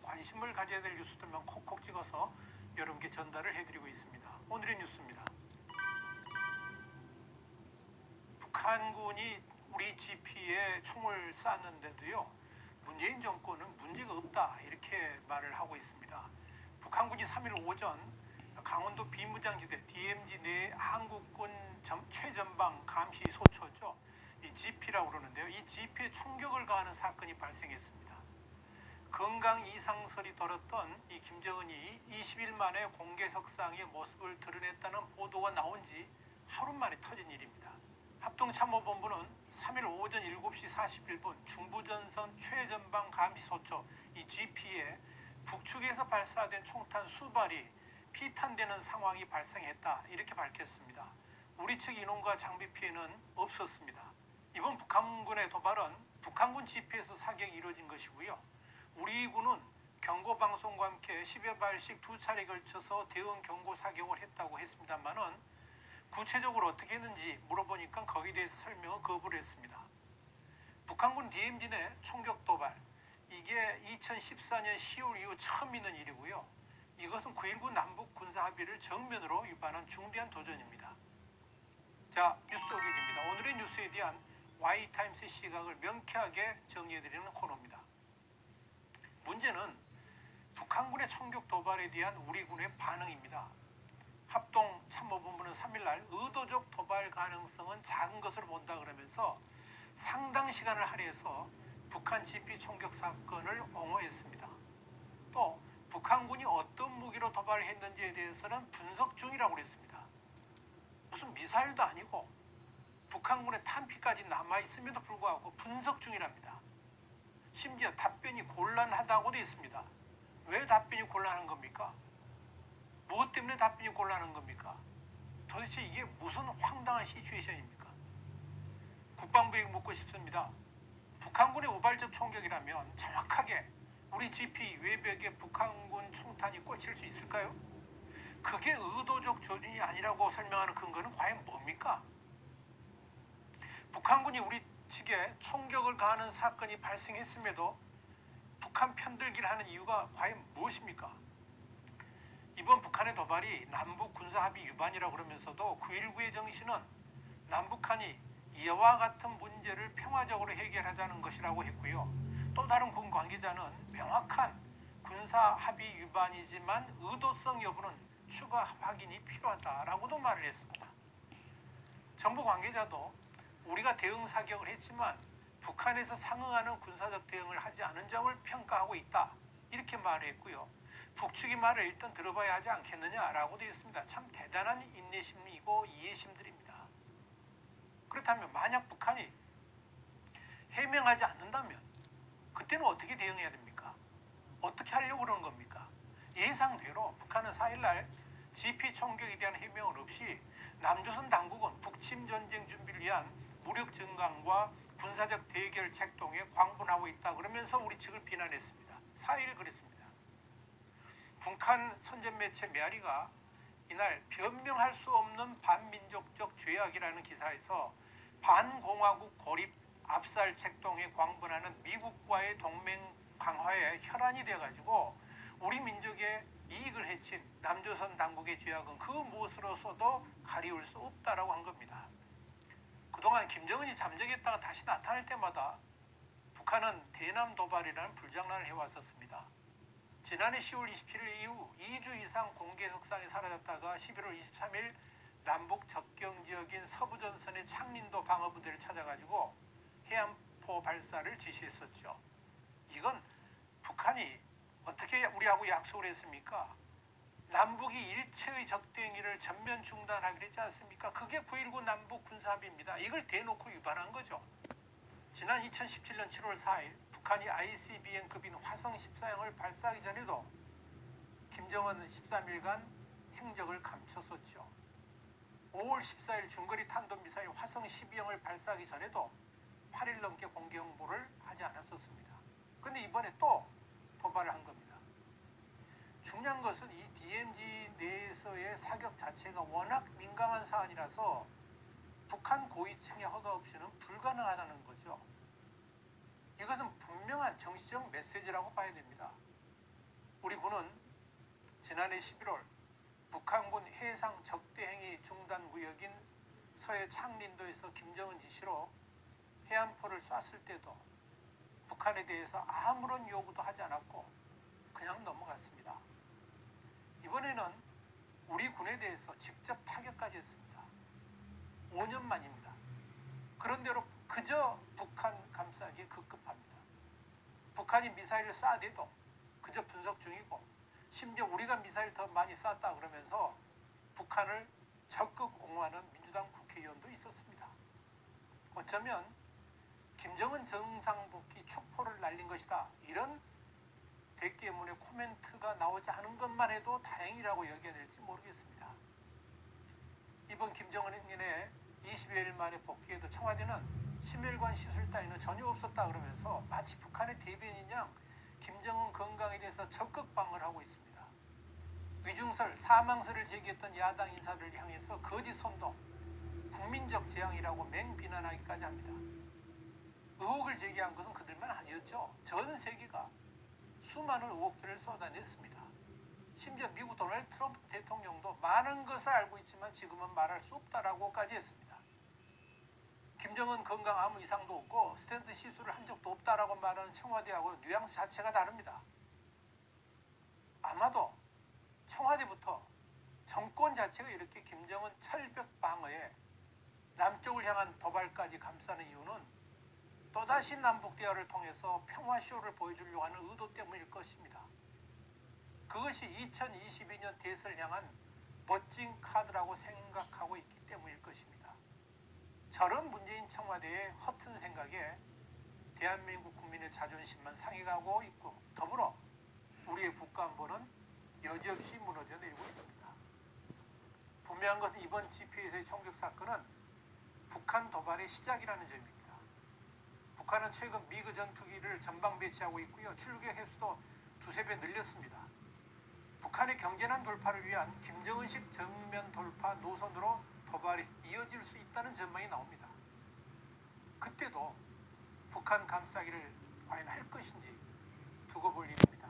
관심을 가져야 될 뉴스들만 콕콕 찍어서 여러분께 전달을 해드리고 있습니다. 오늘의 뉴스입니다. 북한군이 우리 GP에 총을 쐈는데도요, 문재인 정권은 문제가 없다 이렇게 말을 하고 있습니다. 북한군이 3일 오전 강원도 비무장지대 DMZ 내 한국군 최전방 감시 소초죠, 이 GP라고 그러는데요, 이 GP에 총격을 가하는 사건이 발생했습니다. 건강 이상설이 돌았던 이 김정은이 20일 만에 공개석상의 모습을 드러냈다는 보도가 나온 지 하루 만에 터진 일입니다. 합동참모본부는 3일 오전 7시 41분 중부전선 최전방 감시소초 이 GP에 북측에서 발사된 총탄 수발이 피탄되는 상황이 발생했다 이렇게 밝혔습니다. 우리 측 인원과 장비 피해는 없었습니다. 이번 북한군의 도발은 북한군 GP에서 사격이 이루어진 것이고요, 우리 군은 경고방송과 함께 10여 발씩 2차례에 걸쳐서 대응 경고 사격을 했다고 했습니다만은 구체적으로 어떻게 했는지 물어보니까 거기에 대해서 설명을 거부를 했습니다. 북한군 DMZ 내 총격 도발, 이게 2014년 10월 이후 처음 있는 일이고요, 이것은 9.19 남북 군사 합의를 정면으로 위반한 중대한 도전입니다. 자, 뉴스 소개입니다. 오늘의 뉴스에 대한 Y타임스의 시각을 명쾌하게 정리해드리는 코너입니다. 문제는 북한군의 총격 도발에 대한 우리 군의 반응입니다. 합동참모본부는 3일날 의도적 도발 가능성은 작은 것으로 본다 그러면서 상당 시간을 할애해서 북한 GP 총격 사건을 옹호했습니다. 또 북한군이 어떤 무기로 도발을 했는지에 대해서는 분석 중이라고 그랬습니다. 무슨 미사일도 아니고 북한군의 탄피까지 남아있음에도 불구하고 분석 중이랍니다. 심지어 답변이 곤란하다고 되어 있습니다. 왜 답변이 곤란한 겁니까? 무엇 때문에 답변이 곤란한 겁니까? 도대체 이게 무슨 황당한 시츄에이션입니까? 국방부에 묻고 싶습니다. 북한군의 우발적 총격이라면 정확하게 우리 GP 외벽에 북한군 총탄이 꽂힐 수 있을까요? 그게 의도적 조준이 아니라고 설명하는 근거는 과연 뭡니까? 북한군이 우리 측에 총격을 가하는 사건이 발생했음에도 북한 편들기를 하는 이유가 과연 무엇입니까? 이번 북한의 도발이 남북 군사합의 위반이라고 그러면서도 9.19의 정신은 남북한이 이와 같은 문제를 평화적으로 해결하자는 것이라고 했고요, 또 다른 군 관계자는 명확한 군사합의 위반이지만 의도성 여부는 추가 확인이 필요하다라고도 말을 했습니다. 정부 관계자도 우리가 대응 사격을 했지만 북한에서 상응하는 군사적 대응을 하지 않은 점을 평가하고 있다 이렇게 말을 했고요, 북측의 말을 일단 들어봐야 하지 않겠느냐라고 되어 있습니다. 참 대단한 인내심이고 이해심들입니다. 그렇다면 만약 북한이 해명하지 않는다면 그때는 어떻게 대응해야 됩니까? 어떻게 하려고 그러는 겁니까? 예상대로 북한은 4일날 GP 총격에 대한 해명은 없이 남조선 당국은 북침 전쟁 준비를 위한 무력 증강과 군사적 대결 책동에 광분하고 있다 그러면서 우리 측을 비난했습니다. 4일 그랬습니다. 북한 선전 매체 메아리가 이날 변명할 수 없는 반민족적 죄악이라는 기사에서 반공화국 고립 압살 책동에 광분하는 미국과의 동맹 강화에 혈안이 되어가지고 우리 민족의 이익을 해친 남조선 당국의 죄악은 그 무엇으로서도 가리울 수 없다라고 한 겁니다. 그동안 김정은이 잠적했다가 다시 나타날 때마다 북한은 대남 도발이라는 불장난을 해왔었습니다. 지난해 10월 27일 이후 2주 이상 공개석상에 사라졌다가 11월 23일 남북 접경 지역인 서부전선의 창린도 방어부대를 찾아가지고 해안포 발사를 지시했었죠. 이건 북한이 어떻게 우리하고 약속을 했습니까? 남북이 일체의 적대행위를 전면 중단하기로 했지 않습니까? 그게 9.19 남북 군사합의입니다. 이걸 대놓고 위반한 거죠. 지난 2017년 7월 4일 북한이 ICBM급인 화성 14형을 발사하기 전에도 김정은은 13일간 행적을 감췄었죠. 5월 14일 중거리 탄도미사일 화성 12형을 발사하기 전에도 8일 넘게 공개 홍보를 하지 않았었습니다. 그런데 이번에 또 도발을 한 겁니다. 중요한 것은 이 DMZ 내에서의 사격 자체가 워낙 민감한 사안이라서 북한 고위층의 허가 없이는 불가능하다는 거죠. 이것은 분명한 정치적 메시지라고 봐야 됩니다. 우리 군은 지난해 11월 북한군 해상 적대행위 중단 구역인 서해 창린도에서 김정은 지시로 해안포를 쐈을 때도 북한에 대해서 아무런 요구도 하지 않았고 그냥 넘어갔습니다. 이번에는 우리 군에 대해서 직접 타격까지 했습니다. 5년 만입니다. 그런대로 그저 북한 감싸기에 급급합니다. 북한이 미사일을 쏴대도 그저 분석 중이고 심지어 우리가 미사일 더 많이 쐈다 그러면서 북한을 적극 옹호하는 민주당 국회의원도 있었습니다. 어쩌면 김정은 정상복귀 촉포를 날린 것이다, 이런 대깨문의 코멘트가 나오지 않은 것만 해도 다행이라고 여겨야 될지 모르겠습니다. 이번 김정은의 20여일 만에 복귀에도 청와대는 심혈관 시술 따위는 전혀 없었다 그러면서 마치 북한의 대변인 양 김정은 건강에 대해서 적극 방어하고 있습니다. 위중설, 사망설을 제기했던 야당 인사들을 향해서 거짓 선동, 국민적 재앙이라고 맹비난하기까지 합니다. 의혹을 제기한 것은 그들만 아니었죠. 전 세계가 수많은 의혹들을 쏟아냈습니다. 심지어 미국 도널드 트럼프 대통령도 많은 것을 알고 있지만 지금은 말할 수 없다라고까지 했습니다. 김정은 건강 아무 이상도 없고 스탠트 시술을 한 적도 없다라고 말하는 청와대하고 뉘앙스 자체가 다릅니다. 아마도 청와대부터 정권 자체가 이렇게 김정은 철벽 방어에 남쪽을 향한 도발까지 감싸는 이유는 또다시 남북 대화를 통해서 평화쇼를 보여주려고 하는 의도 때문일 것입니다. 그것이 2022년 대선을 향한 멋진 카드라고 생각하고 있기 때문일 것입니다. 저런 문재인 청와대의 허튼 생각에 대한민국 국민의 자존심만 상해가고 있고 더불어 우리의 국가안보는 여지없이 무너져 내리고 있습니다. 분명한 것은 이번 GPS의 총격 사건은 북한 도발의 시작이라는 점입니다. 북한은 최근 미그 전투기를 전방 배치하고 있고요. 출격 횟수도 두세 배 늘렸습니다. 북한의 경제난 돌파를 위한 김정은식 정면 돌파 노선으로 도발이 이어질 수 있다는 전망이 나옵니다. 그때도 북한 감싸기를 과연 할 것인지 두고 볼 일입니다.